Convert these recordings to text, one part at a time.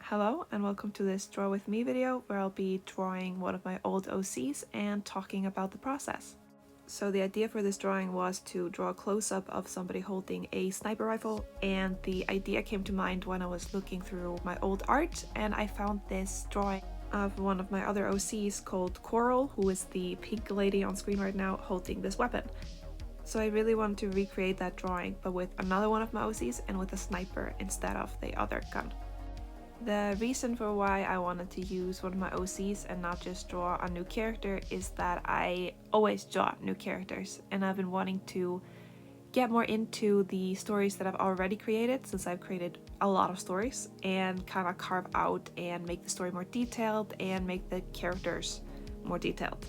Hello and welcome to this Draw With Me video where I'll be drawing one of my old OCs and talking about the process. So the idea for this drawing was to draw a close-up of somebody holding a sniper rifle, and the idea came to mind when I was looking through my old art and I found this drawing of one of my other OCs called Coral, who is the pink lady on screen right now holding this weapon. So I really wanted to recreate that drawing but with another one of my OCs and with a sniper instead of the other gun. The reason for why I wanted to use one of my OCs and not just draw a new character is that I always draw new characters, and I've been wanting to get more into the stories that I've already created, since I've created a lot of stories, and kind of carve out and make the story more detailed and make the characters more detailed.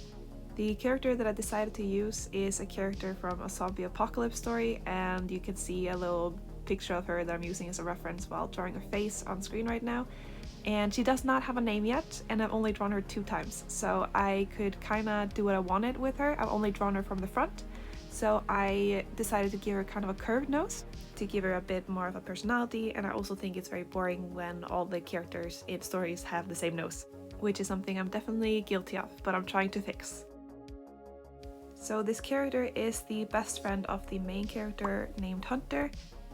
The character that I decided to use is a character from a zombie apocalypse story, and you can see a little picture of her that I'm using as a reference while drawing her face on screen right now. And she does not have a name yet, and I've only drawn her 2 times, so I could kind of do what I wanted with her. I've only drawn her from the front, so I decided to give her kind of a curved nose to give her a bit more of a personality, and I also think it's very boring when all the characters in stories have the same nose, which is something I'm definitely guilty of, but I'm trying to fix. So this character is the best friend of the main character named Hunter,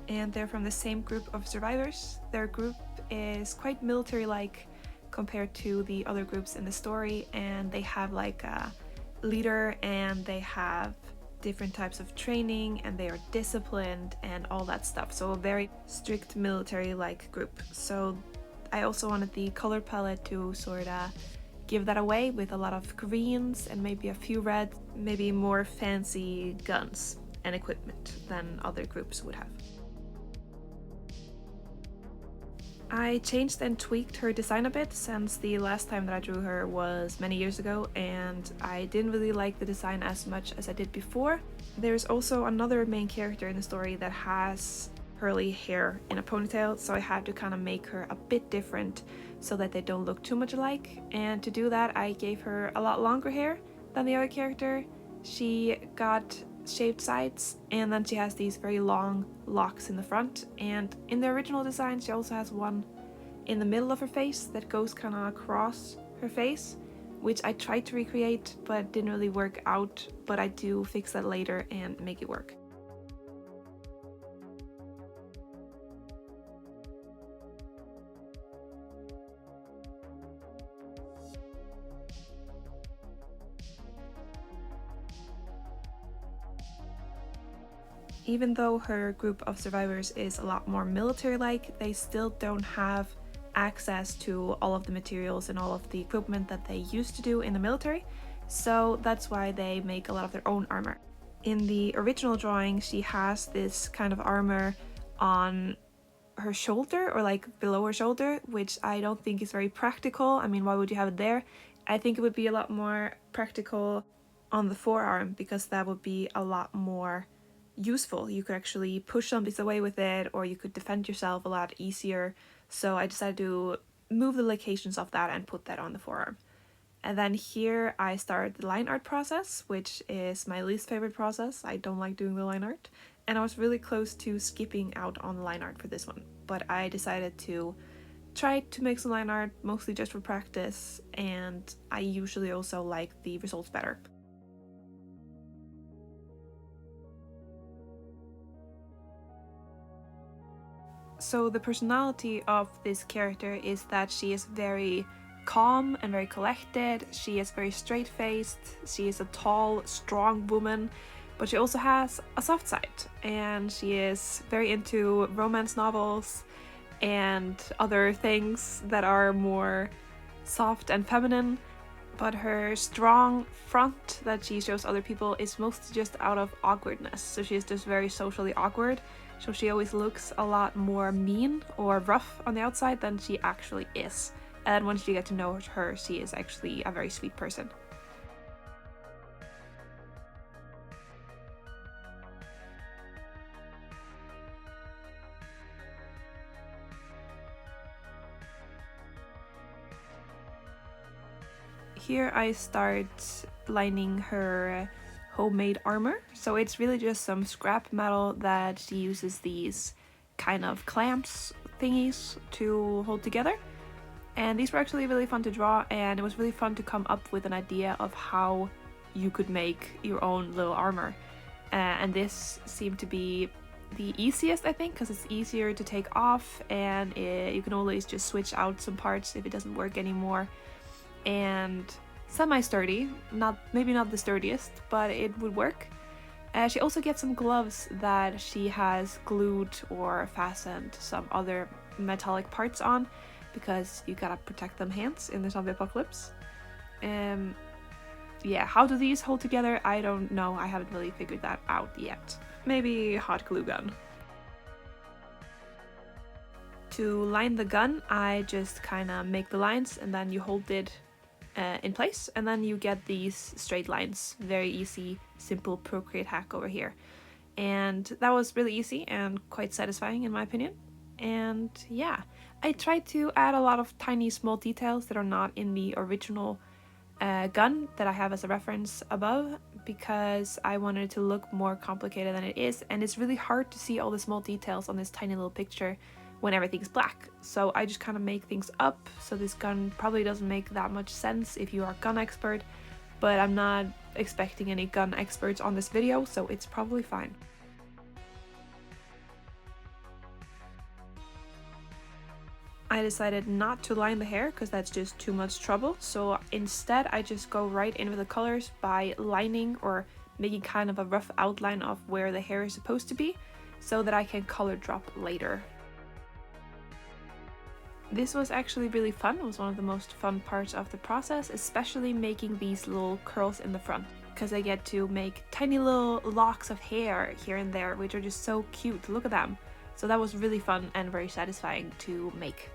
and they're from the same group of survivors. Their group is quite military-like compared to the other groups in the story, and they have like a leader and they have different types of training and they are disciplined and all that stuff. So a very strict military-like group. So I also wanted the color palette to sort of give that away with a lot of greens and maybe a few reds, maybe more fancy guns and equipment than other groups would have. I changed and tweaked her design a bit since the last time that I drew her was many years ago, and I didn't really like the design as much as I did before. There's also another main character in the story that has curly hair in a ponytail, so I had to kind of make her a bit different so that they don't look too much alike, and to do that I gave her a lot longer hair than the other character. She got shaved sides, and then she has these very long locks in the front, and in the original design she also has one in the middle of her face that goes kind of across her face, which I tried to recreate but didn't really work out, but I do fix that later and make it work. Even though her group of survivors is a lot more military-like, they still don't have access to all of the materials and all of the equipment that they used to do in the military, so that's why they make a lot of their own armor. In the original drawing, she has this kind of armor on her shoulder, or like below her shoulder, which I don't think is very practical. I mean, why would you have it there? I think it would be a lot more practical on the forearm, because that would be a lot more useful. You could actually push zombies away with it, or you could defend yourself a lot easier. So I decided to move the locations of that and put that on the forearm. And then here I started the line art process, which is my least favorite process. I don't like doing the line art, and I was really close to skipping out on the line art for this one, but I decided to try to make some line art mostly just for practice, and I usually also like the results better. So the personality of this character is that she is very calm and very collected. She is very straight-faced. She is a tall, strong woman, but she also has a soft side, and she is very into romance novels and other things that are more soft and feminine. But her strong front that she shows other people is mostly just out of awkwardness. So she is just very socially awkward. So she always looks a lot more mean or rough on the outside than she actually is. And once you get to know her, she is actually a very sweet person. Here I start lining her homemade armor. So it's really just some scrap metal that she uses these kind of clamps thingies to hold together. And these were actually really fun to draw, and it was really fun to come up with an idea of how you could make your own little armor. And this seemed to be the easiest, I think, because it's easier to take off, and you can always just switch out some parts if it doesn't work anymore. And semi-sturdy, maybe not the sturdiest, but it would work. She also gets some gloves that she has glued or fastened some other metallic parts on, because you gotta protect them hands in the zombie apocalypse. Yeah, how do these hold together? I don't know. I haven't really figured that out yet. Maybe hot glue gun. To line the gun, I just kind of make the lines and then you hold it in place, and then you get these straight lines. Very easy, simple Procreate hack over here. And that was really easy and quite satisfying in my opinion. And yeah, I tried to add a lot of tiny small details that are not in the original gun that I have as a reference above, because I wanted it to look more complicated than it is, and it's really hard to see all the small details on this tiny little picture when everything's black. So I just kind of make things up, so this gun probably doesn't make that much sense if you are a gun expert, but I'm not expecting any gun experts on this video, so it's probably fine. I decided not to line the hair because that's just too much trouble, so instead I just go right in with the colors by lining or making kind of a rough outline of where the hair is supposed to be, so that I can color drop later. This was actually really fun. It was one of the most fun parts of the process, especially making these little curls in the front, because I get to make tiny little locks of hair here and there, which are just so cute. Look at them. So that was really fun and very satisfying to make.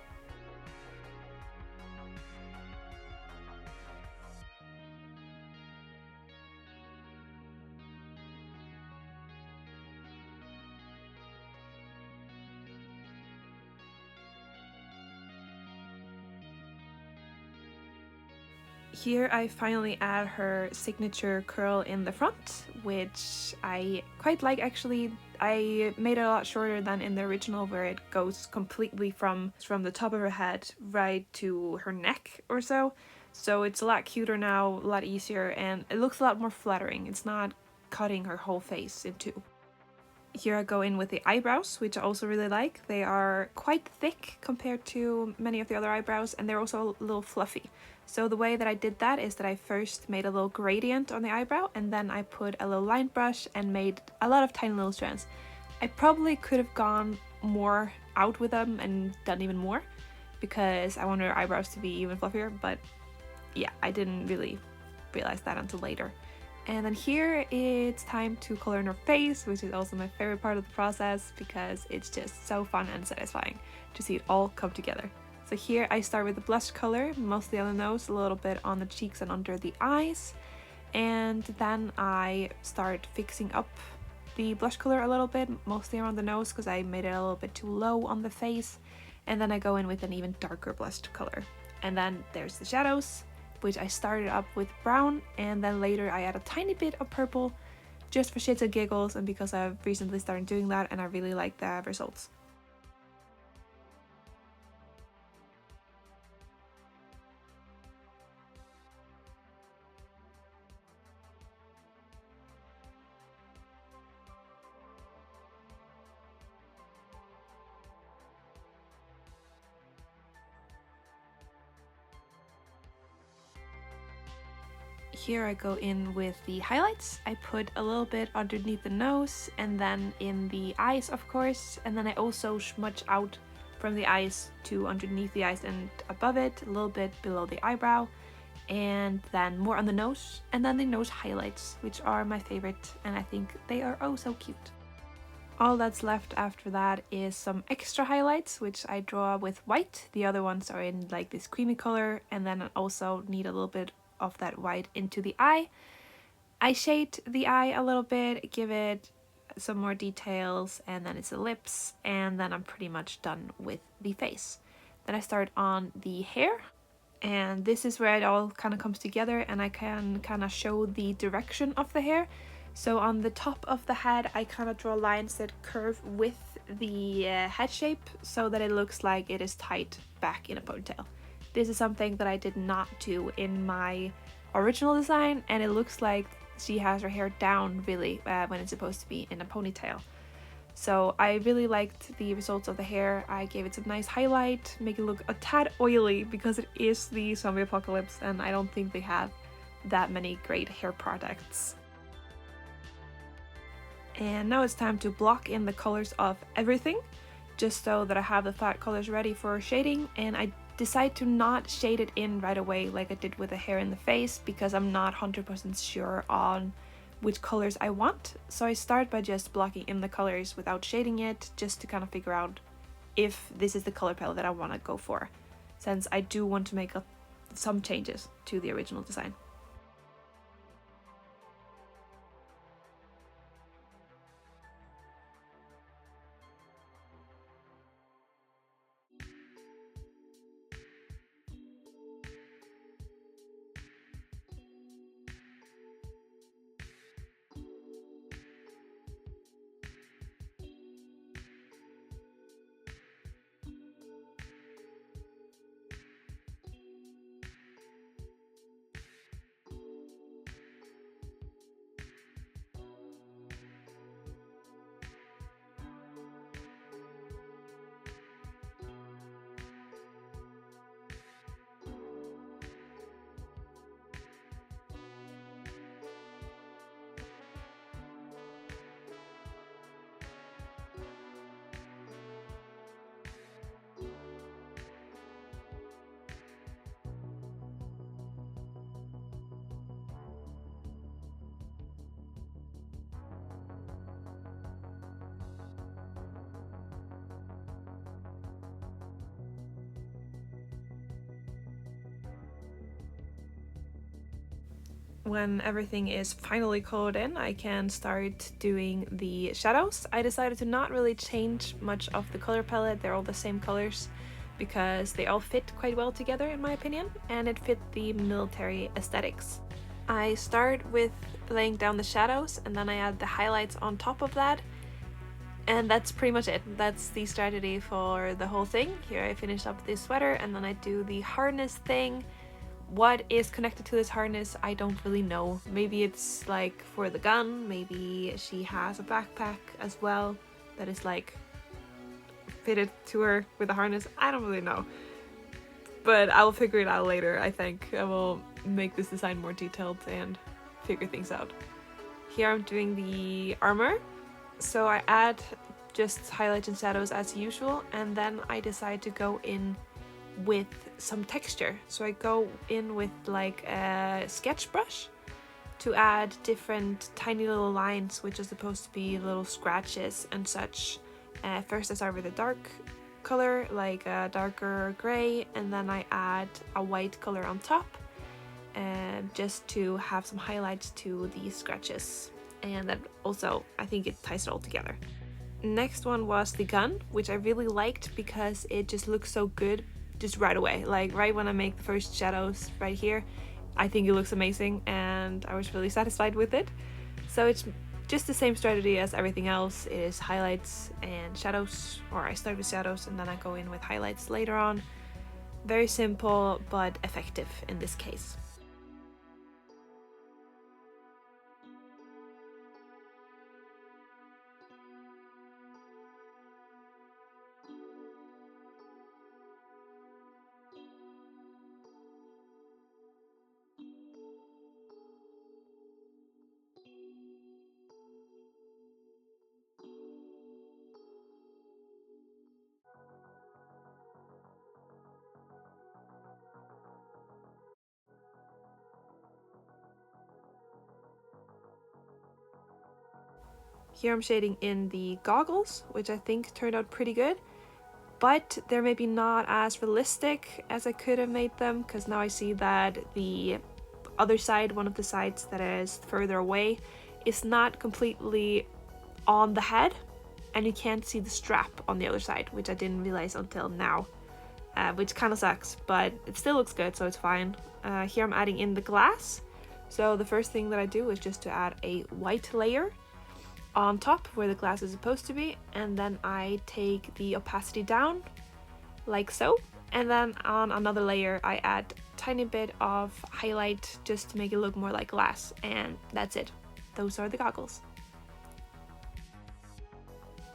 Here I finally add her signature curl in the front, which I quite like actually. I made it a lot shorter than in the original, where it goes completely from the top of her head right to her neck or so. So it's a lot cuter now, a lot easier, and it looks a lot more flattering. It's not cutting her whole face in two. Here I go in with the eyebrows, which I also really like. They are quite thick compared to many of the other eyebrows, and they're also a little fluffy. So the way that I did that is that I first made a little gradient on the eyebrow, and then I put a little line brush and made a lot of tiny little strands. I probably could have gone more out with them and done even more, because I wanted her eyebrows to be even fluffier, but yeah, I didn't really realize that until later. And then here it's time to color in her face, which is also my favorite part of the process, because it's just so fun and satisfying to see it all come together. So here I start with the blush color, mostly on the nose, a little bit on the cheeks and under the eyes. And then I start fixing up the blush color a little bit, mostly around the nose, because I made it a little bit too low on the face. And then I go in with an even darker blush color. And then there's the shadows, which I started up with brown, and then later I add a tiny bit of purple just for shits and giggles, and because I've recently started doing that and I really like the results. Here I go in with the highlights. I put a little bit underneath the nose and then in the eyes, of course, and then I also smudge out from the eyes to underneath the eyes and above it, a little bit below the eyebrow, and then more on the nose, and then the nose highlights, which are my favorite, and I think they are oh so cute. All that's left after that is some extra highlights, which I draw with white. The other ones are in like this creamy color, and then I also need a little bit of that white into the eye. I shade the eye a little bit, give it some more details, and then it's the lips, and then I'm pretty much done with the face. Then I start on the hair, and this is where it all kind of comes together, and I can kind of show the direction of the hair. So on the top of the head I kind of draw lines that curve with the head shape, so that it looks like it is tied back in a ponytail. This is something that I did not do in my original design, and it looks like she has her hair down really when it's supposed to be in a ponytail. So I really liked the results of the hair. I gave it some nice highlight, make it look a tad oily because it is the zombie apocalypse and I don't think they have that many great hair products. And now it's time to block in the colors of everything, just so that I have the flat colors ready for shading, and I decide to not shade it in right away like I did with the hair in the face because I'm not 100% sure on which colors I want. So I start by just blocking in the colors without shading it, just to kind of figure out if this is the color palette that I want to go for, since I do want to make some changes to the original design. When everything is finally colored in, I can start doing the shadows. I decided to not really change much of the color palette, they're all the same colors because they all fit quite well together in my opinion, and it fit the military aesthetics. I start with laying down the shadows and then I add the highlights on top of that, and that's pretty much it. That's the strategy for the whole thing. Here I finish up this sweater and then I do the harness thing. What is connected to this harness, I don't really know. Maybe it's like for the gun, maybe she has a backpack as well that is like fitted to her with a harness. I don't really know. But I will figure it out later, I think. I will make this design more detailed and figure things out. Here I'm doing the armor. So I add just highlights and shadows as usual, and then I decide to go in with some texture. So I go in with like a sketch brush to add different tiny little lines, which are supposed to be little scratches and such. First I start with a dark color, like a darker gray, and then I add a white color on top, just to have some highlights to these scratches. And that also, I think it ties it all together. Next one was the gun, which I really liked because it just looks so good just right away. Like right when I make the first shadows right here, I think it looks amazing and I was really satisfied with it. So it's just the same strategy as everything else. It is highlights and shadows, or I start with shadows and then I go in with highlights later on. Very simple but effective in this case. Here I'm shading in the goggles, which I think turned out pretty good, but they're maybe not as realistic as I could have made them, because now I see that the other side, one of the sides that is further away, is not completely on the head, and you can't see the strap on the other side, which I didn't realize until now, which kind of sucks, but it still looks good, so it's fine. Here I'm adding in the glass. So the first thing that I do is just to add a white layer on top where the glass is supposed to be, and then I take the opacity down like so, And then on another layer I add a tiny bit of highlight just to make it look more like glass, and that's it. Those are the goggles.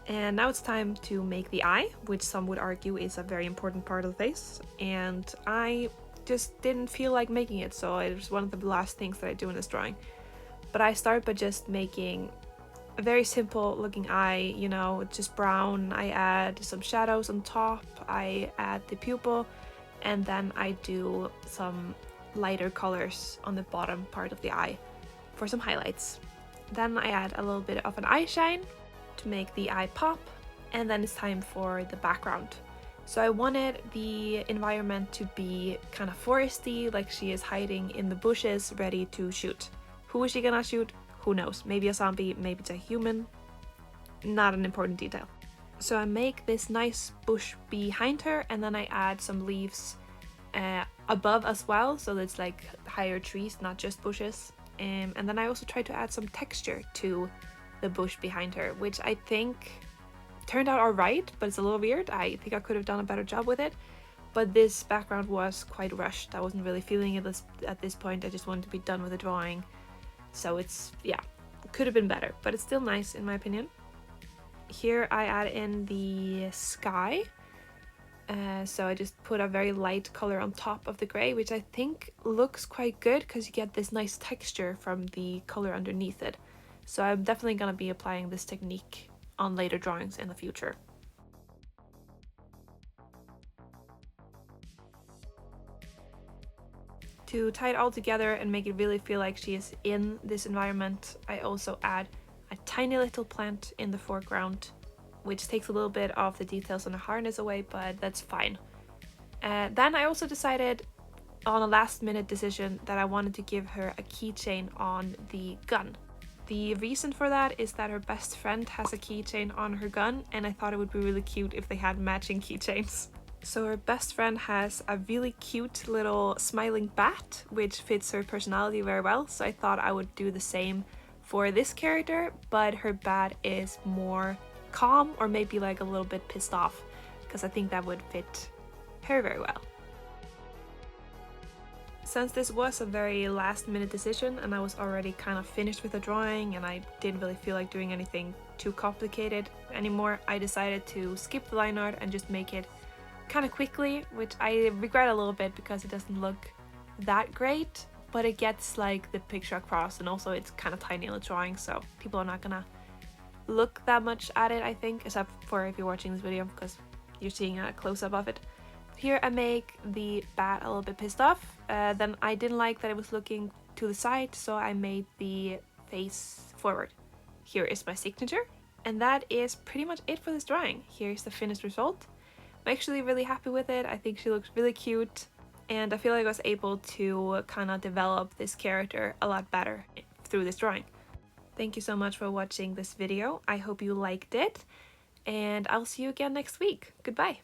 And now it's time to make the eye, which some would argue is a very important part of the face, and I just didn't feel like making it, so it was one of the last things that I do in this drawing. But I start by just making a very simple looking eye, you know, just brown. I add some shadows on top, I add the pupil, and then I do some lighter colors on the bottom part of the eye for some highlights. Then I add a little bit of an eye shine to make the eye pop, and then it's time for the background. So I wanted the environment to be kind of foresty, like she is hiding in the bushes ready to shoot. Who is she gonna shoot? Who knows? Maybe a zombie, maybe it's a human. Not an important detail. So I make this nice bush behind her, and then I add some leaves above as well, so it's like higher trees, not just bushes. And then I also try to add some texture to the bush behind her, which I think turned out alright, but it's a little weird. I think I could have done a better job with it, but this background was quite rushed. I wasn't really feeling it at this point. I just wanted to be done with the drawing, so it's, yeah, could have been better, but it's still nice in my opinion. Here I add in the sky, so I just put a very light color on top of the gray, which I think looks quite good because you get this nice texture from the color underneath it. So I'm definitely going to be applying this technique on later drawings in the future. To tie it all together and make it really feel like she is in this environment, I also add a tiny little plant in the foreground, which takes a little bit of the details on the harness away, but that's fine. Then I also decided on a last minute decision that I wanted to give her a keychain on the gun. The reason for that is that her best friend has a keychain on her gun, and I thought it would be really cute if they had matching keychains. So her best friend has a really cute little smiling bat, which fits her personality very well, so I thought I would do the same for this character, but her bat is more calm, or maybe like a little bit pissed off, because I think that would fit her very well. Since this was a very last minute decision and I was already kind of finished with the drawing and I didn't really feel like doing anything too complicated anymore, I decided to skip the line art and just make it kind of quickly, which I regret a little bit because it doesn't look that great, but it gets like the picture across, and also it's kind of tiny in the drawing, so people are not gonna look that much at it, I think, except for if you're watching this video because you're seeing a close-up of it. Here I make the bat a little bit pissed off, then I didn't like that it was looking to the side, so I made the face forward. Here is my signature, and that is pretty much it for this drawing. Here's the finished result. I'm actually really happy with it. I think she looks really cute, and I feel like I was able to kind of develop this character a lot better through this drawing. Thank you so much for watching this video. I hope you liked it, and I'll see you again next week. Goodbye!